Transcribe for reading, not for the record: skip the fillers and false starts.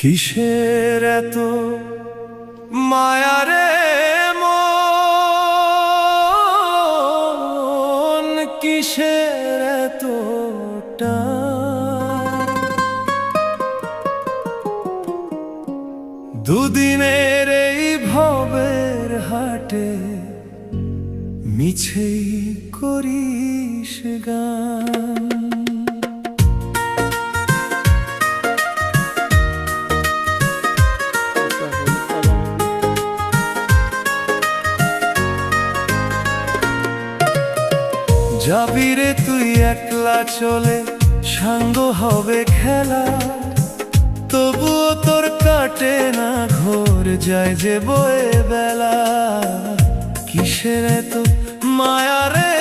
কিসের এত মায়া রে মন, কিসের এত টান? দুদিনের এই ভবের হাটে মিছেই করিস গান। যাবি রে তুই একলা চলে, সাঙ্গ হবে খেলা, তবুও তোর কাটে না ঘোর, যায় যে বয়ে বেলা। কিসের এত মায়া রে